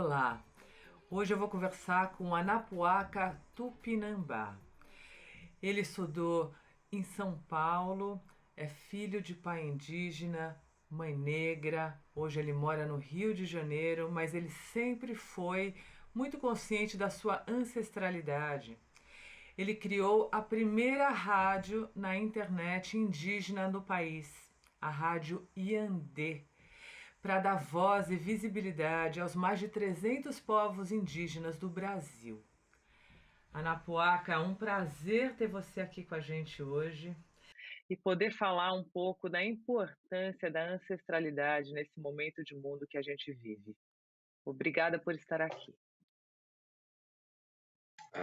Olá! Hoje eu vou conversar com Anapuaca Tupinambá. Ele estudou em São Paulo, é filho de pai indígena, mãe negra. Hoje ele mora no Rio de Janeiro, mas ele sempre foi muito consciente da sua ancestralidade. Ele criou a primeira rádio na internet indígena no país, a Rádio Iandê, para dar voz e visibilidade aos mais de 300 povos indígenas do Brasil. Anapuaca, é um prazer ter você aqui com a gente hoje e poder falar um pouco da importância da ancestralidade nesse momento de mundo que a gente vive. Obrigada por estar aqui.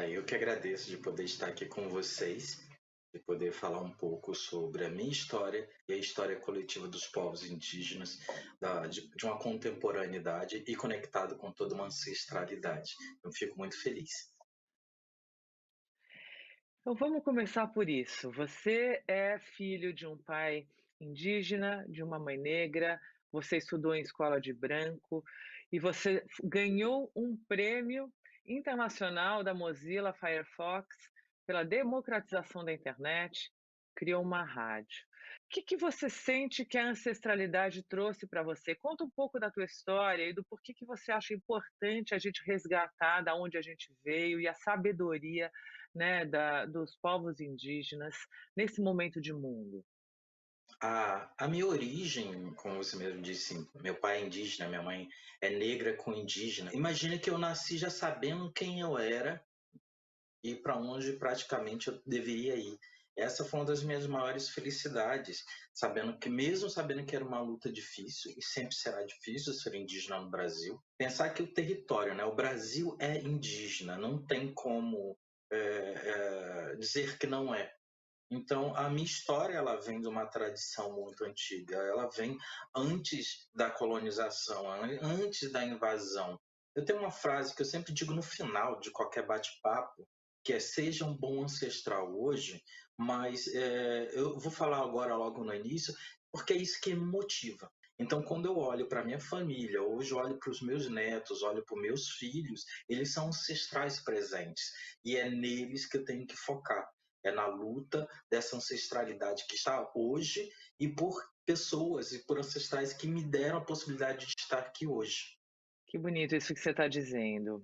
Eu que agradeço de poder estar aqui com vocês e poder falar um pouco sobre a minha história e a história coletiva dos povos indígenas, de uma contemporaneidade e conectado com toda uma ancestralidade. Eu fico muito feliz. Então vamos começar por isso. Você é filho de um pai indígena, de uma mãe negra, você estudou em escola de branco e você ganhou um prêmio internacional da Mozilla Firefox pela democratização da internet, criou uma rádio. O que você sente que a ancestralidade trouxe para você? Conta um pouco da tua história e do porquê que você acha importante a gente resgatar da onde a gente veio e a sabedoria, né, dos povos indígenas nesse momento de mundo. A minha origem, como você mesmo disse, meu pai é indígena, minha mãe é negra com indígena. Imagina que eu nasci já sabendo quem eu era e para onde praticamente eu deveria ir. Essa foi uma das minhas maiores felicidades, mesmo sabendo que era uma luta difícil, e sempre será difícil ser indígena no Brasil, pensar que o território, né, o Brasil é indígena, não tem como dizer que não é. Então, a minha história ela vem de uma tradição muito antiga, ela vem antes da colonização, antes da invasão. Eu tenho uma frase que eu sempre digo no final de qualquer bate-papo, que é: seja um bom ancestral hoje, mas eu vou falar agora logo no início, porque é isso que me motiva. Então, quando eu olho para minha família, hoje eu olho para os meus netos, olho para os meus filhos, eles são ancestrais presentes, e é neles que eu tenho que focar. É na luta dessa ancestralidade que está hoje e por pessoas e por ancestrais que me deram a possibilidade de estar aqui hoje. Que bonito isso que você está dizendo.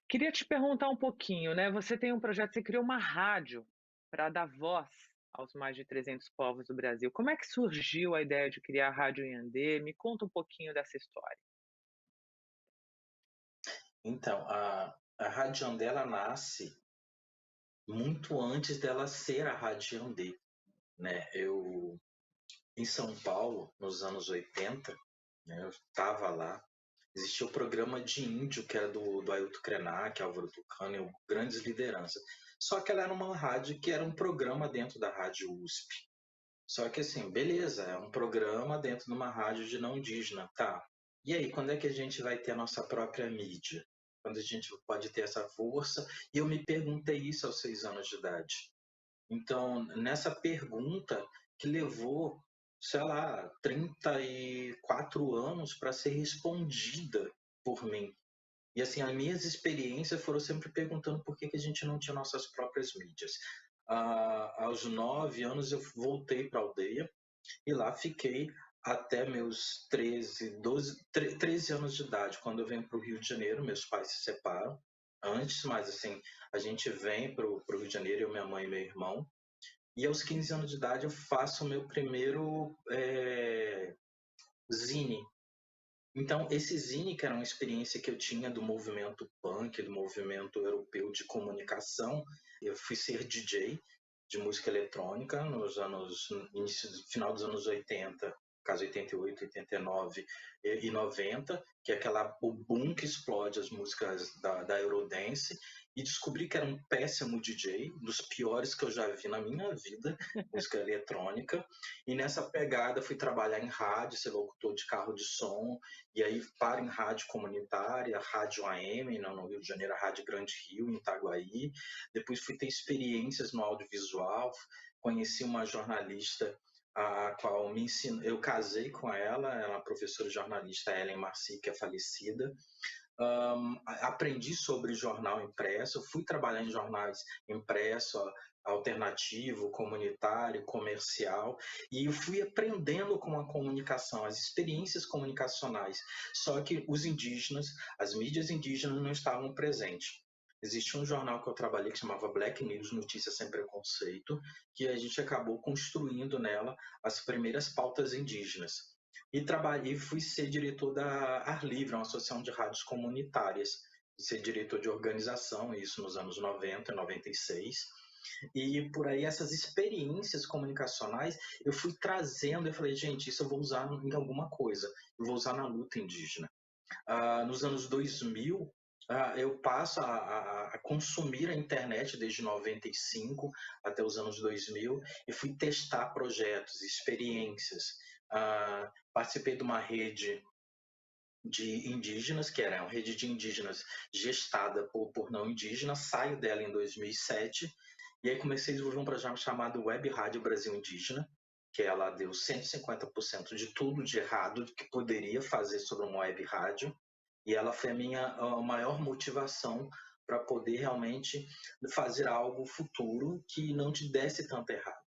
Queria te perguntar um pouquinho, né? Você tem um projeto, você criou uma rádio para dar voz aos mais de 300 povos do Brasil. Como é que surgiu a ideia de criar a Rádio Iandê? Me conta um pouquinho dessa história. Então, a Rádio Andela nasce muito antes dela ser a Rádio Andê, né? Em São Paulo, nos anos 80, né, eu estava lá, existia o programa de índio, que era do Ailton Krenak, Álvaro Tucano, grandes lideranças. Só que ela era uma rádio que era um programa dentro da Rádio USP. Só que assim, beleza, é um programa dentro de uma rádio de não indígena, tá. E aí, quando é que a gente vai ter a nossa própria mídia? Quando a gente pode ter essa força? E eu me perguntei isso aos 6 anos de idade. Então, nessa pergunta que levou, sei lá, 34 anos para ser respondida por mim. E assim, as minhas experiências foram sempre perguntando por que a gente não tinha nossas próprias mídias. Aos 9 anos eu voltei para a aldeia e lá fiquei até meus 13 anos de idade. Quando eu venho para o Rio de Janeiro, meus pais se separam. Antes, mas assim, a gente vem para o Rio de Janeiro, eu, minha mãe e meu irmão. E aos 15 anos de idade eu faço o meu primeiro zine. Então, esse zine, que era uma experiência que eu tinha do movimento punk, do movimento europeu de comunicação, eu fui ser DJ de música eletrônica final dos anos 80, caso 88, 89 e 90, que é o boom que explode as músicas da Eurodance, e descobri que era um péssimo DJ, dos piores que eu já vi na minha vida, música eletrônica, e nessa pegada fui trabalhar em rádio, ser locutor de carro de som, e aí paro em rádio comunitária, rádio AM, no Rio de Janeiro, a Rádio Grande Rio, em Itaguaí. Depois fui ter experiências no audiovisual, conheci uma jornalista a qual me ensinou, eu casei com ela, é uma professora jornalista, Ellen Marci, que é falecida. aprendi sobre jornal impresso, fui trabalhar em jornais impresso, alternativo, comunitário, comercial, e eu fui aprendendo com a comunicação, as experiências comunicacionais. Só que os indígenas, as mídias indígenas não estavam presentes. Existia um jornal que eu trabalhei que chamava Black News, Notícias Sem Preconceito, que a gente acabou construindo nela as primeiras pautas indígenas. E trabalhei, fui ser diretor da Ar Livre, uma associação de rádios comunitárias, ser diretor de organização, isso nos anos 90, 96. E por aí essas experiências comunicacionais eu fui trazendo, eu falei, gente, isso eu vou usar em alguma coisa, eu vou usar na luta indígena. Nos anos 2000, eu passo a consumir a internet desde 95 até os anos 2000 e fui testar projetos, experiências. Participei de uma rede de indígenas, que era uma rede de indígenas gestada por não indígenas, saio dela em 2007 e aí comecei a desenvolver um projeto chamado Web Rádio Brasil Indígena, que ela deu 150% de tudo de errado que poderia fazer sobre uma web rádio, e ela foi a minha maior motivação para poder realmente fazer algo futuro que não te desse tanto errado.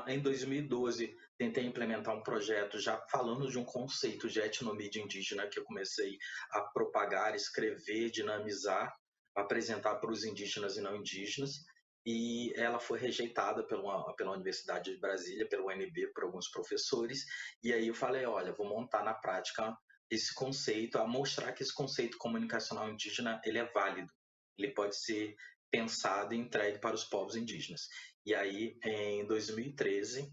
Em 2012, tentei implementar um projeto já falando de um conceito de etnomídia indígena que eu comecei a propagar, escrever, dinamizar, apresentar para os indígenas e não indígenas, e ela foi rejeitada pela Universidade de Brasília, pelo UNB, por alguns professores, e aí eu falei, olha, vou montar na prática esse conceito, a mostrar que esse conceito comunicacional indígena ele é válido, ele pode ser pensado e entregue para os povos indígenas. E aí, em 2013,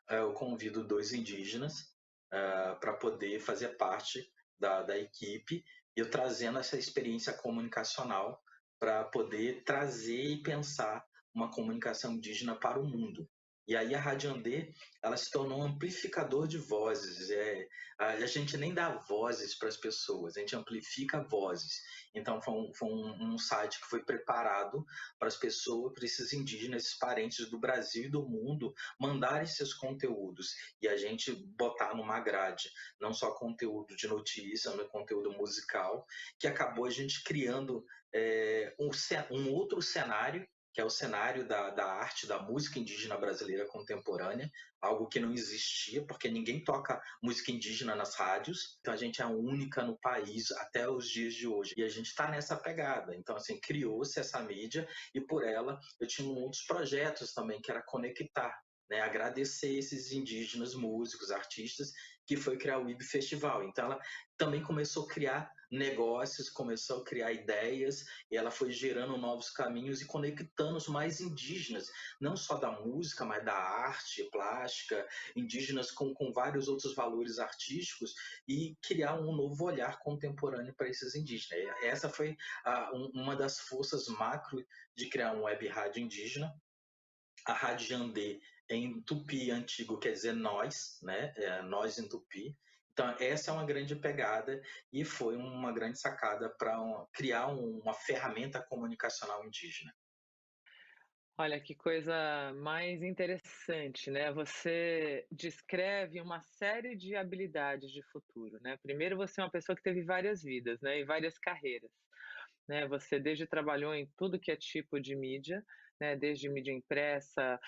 eu convido dois indígenas para poder fazer parte da equipe, eu trazendo essa experiência comunicacional para poder trazer e pensar uma comunicação indígena para o mundo. E aí a Rádio Andê, ela se tornou um amplificador de vozes. A gente nem dá vozes para as pessoas, a gente amplifica vozes. Então foi um site que foi preparado para as pessoas, para esses indígenas, esses parentes do Brasil e do mundo, mandarem seus conteúdos e a gente botar numa grade, não só conteúdo de notícia, mas conteúdo musical, que acabou a gente criando um outro cenário, que é o cenário da arte, da música indígena brasileira contemporânea, algo que não existia, porque ninguém toca música indígena nas rádios, então a gente é a única no país até os dias de hoje, e a gente está nessa pegada. Então, assim, criou-se essa mídia, e por ela eu tinha outros projetos também, que era conectar, né, agradecer esses indígenas, músicos, artistas, que foi criar o IB Festival. Então, ela também começou a criar negócios, começou a criar ideias, e ela foi gerando novos caminhos e conectando os mais indígenas, não só da música, mas da arte plástica, indígenas com vários outros valores artísticos, e criar um novo olhar contemporâneo para esses indígenas. Essa foi uma das forças macro de criar um web rádio indígena. A Rádio Andê em tupi antigo quer dizer nós, né? Nós em tupi. Então, essa é uma grande pegada e foi uma grande sacada para criar uma ferramenta comunicacional indígena. Olha, que coisa mais interessante, né? Você descreve uma série de habilidades de futuro, né? Primeiro, você é uma pessoa que teve várias vidas, né? E várias carreiras, né? Você desde trabalhou em tudo que é tipo de mídia, né? Desde mídia impressa,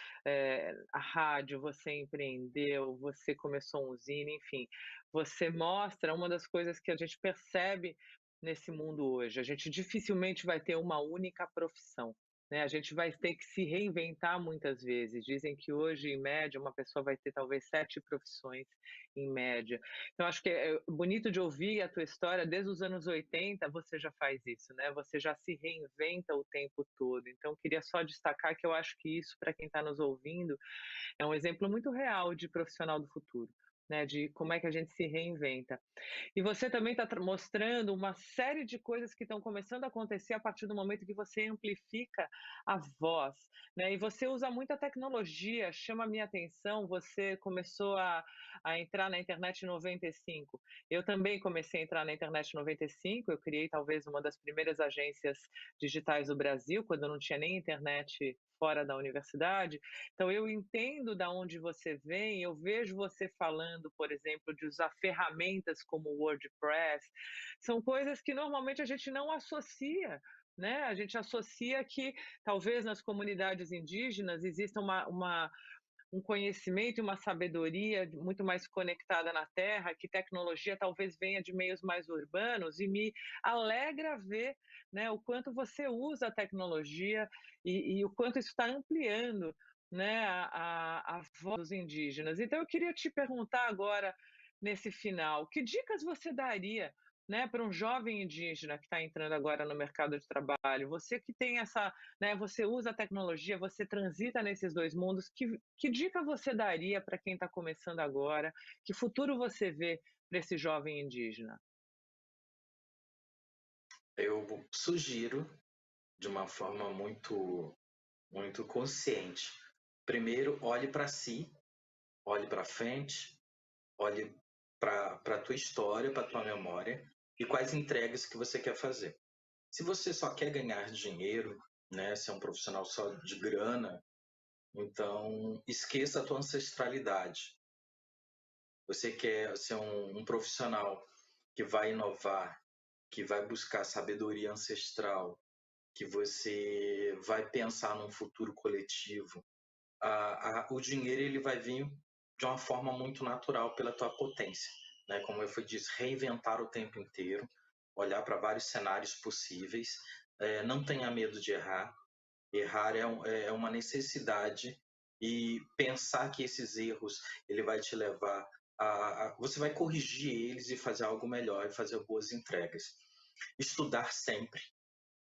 a rádio, você empreendeu, você começou um zine, enfim. Você mostra uma das coisas que a gente percebe nesse mundo hoje. A gente dificilmente vai ter uma única profissão, né? A gente vai ter que se reinventar muitas vezes. Dizem que hoje, em média, uma pessoa vai ter talvez 7 profissões, em média. Então, acho que é bonito de ouvir a tua história, desde os anos 80 você já faz isso, né? Você já se reinventa o tempo todo. Então, queria só destacar que eu acho que isso, para quem está nos ouvindo, é um exemplo muito real de profissional do futuro, né? De como é que a gente se reinventa. E você também está mostrando uma série de coisas que estão começando a acontecer a partir do momento que você amplifica a voz, né? E você usa muita tecnologia, chama a minha atenção. Você começou a entrar na internet em 95. Eu também comecei a entrar na internet em 95. Eu criei talvez uma das primeiras agências digitais do Brasil, quando não tinha nem internet fora da universidade. Então eu entendo da onde você vem, eu vejo você falando deixando, por exemplo, de usar ferramentas como o WordPress. São coisas que normalmente a gente não associa, né? A gente associa que talvez nas comunidades indígenas exista um conhecimento e uma sabedoria muito mais conectada na terra, que tecnologia talvez venha de meios mais urbanos, e me alegra ver, né, o quanto você usa a tecnologia e o quanto isso está ampliando, né, a voz dos indígenas. Então eu queria te perguntar agora, nesse final, que dicas você daria, né, para um jovem indígena que está entrando agora no mercado de trabalho? Você que tem essa, né, você usa a tecnologia, você transita nesses dois mundos, que dica você daria para quem está começando agora? Que futuro você vê para esse jovem indígena? Eu sugiro, de uma forma muito consciente, primeiro olhe para si, olhe para frente, olhe para a tua história, para a tua memória e quais entregas que você quer fazer. Se você só quer ganhar dinheiro, né, ser um profissional só de grana, então esqueça a tua ancestralidade. Você quer ser um profissional que vai inovar, que vai buscar sabedoria ancestral, que você vai pensar num futuro coletivo. O dinheiro ele vai vir de uma forma muito natural pela tua potência, né? Como eu fui disse, reinventar o tempo inteiro, olhar para vários cenários possíveis, não tenha medo de errar. Errar é uma necessidade e pensar que esses erros ele vai te levar você vai corrigir eles e fazer algo melhor e fazer boas entregas. Estudar sempre,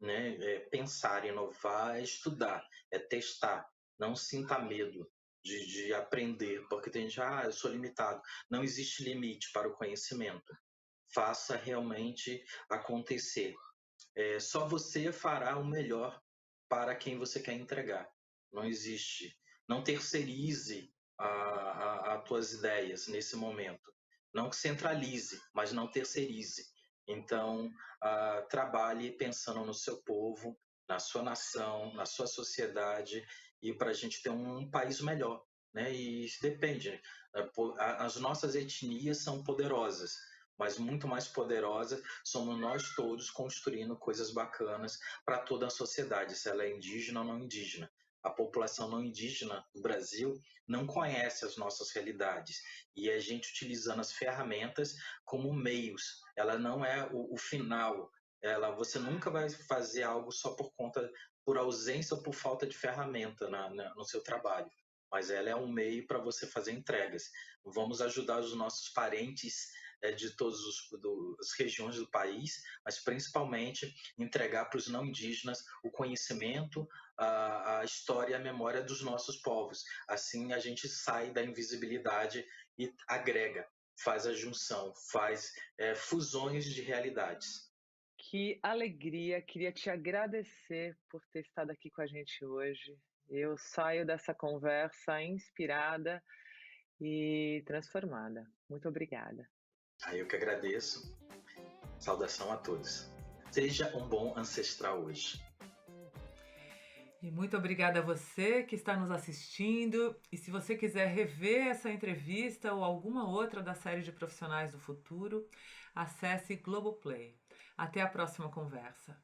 né? Pensar, inovar, é estudar, é testar. Não sinta medo de aprender, porque tem gente, eu sou limitado. Não existe limite para o conhecimento. Faça realmente acontecer. Só você fará o melhor para quem você quer entregar. Não existe. Não terceirize as tuas ideias nesse momento. Não centralize, mas não terceirize. Então, trabalhe pensando no seu povo, na sua nação, na sua sociedade e para a gente ter um país melhor. Né? E isso depende. As nossas etnias são poderosas, mas muito mais poderosas somos nós todos construindo coisas bacanas para toda a sociedade, se ela é indígena ou não indígena. A população não indígena do Brasil não conhece as nossas realidades e a gente utilizando as ferramentas como meios, ela não é o final. Você nunca vai fazer algo só por ausência ou por falta de ferramenta no seu trabalho, mas ela é um meio para você fazer entregas. Vamos ajudar os nossos parentes de todas as regiões do país, mas principalmente entregar para os não indígenas o conhecimento, a história e a memória dos nossos povos. Assim a gente sai da invisibilidade e agrega, faz a junção, faz fusões de realidades. Que alegria, queria te agradecer por ter estado aqui com a gente hoje. Eu saio dessa conversa inspirada e transformada. Muito obrigada. Eu que agradeço. Saudação a todos. Seja um bom ancestral hoje. E muito obrigada a você que está nos assistindo. E se você quiser rever essa entrevista ou alguma outra da série de Profissionais do Futuro, acesse Globoplay. Até a próxima conversa.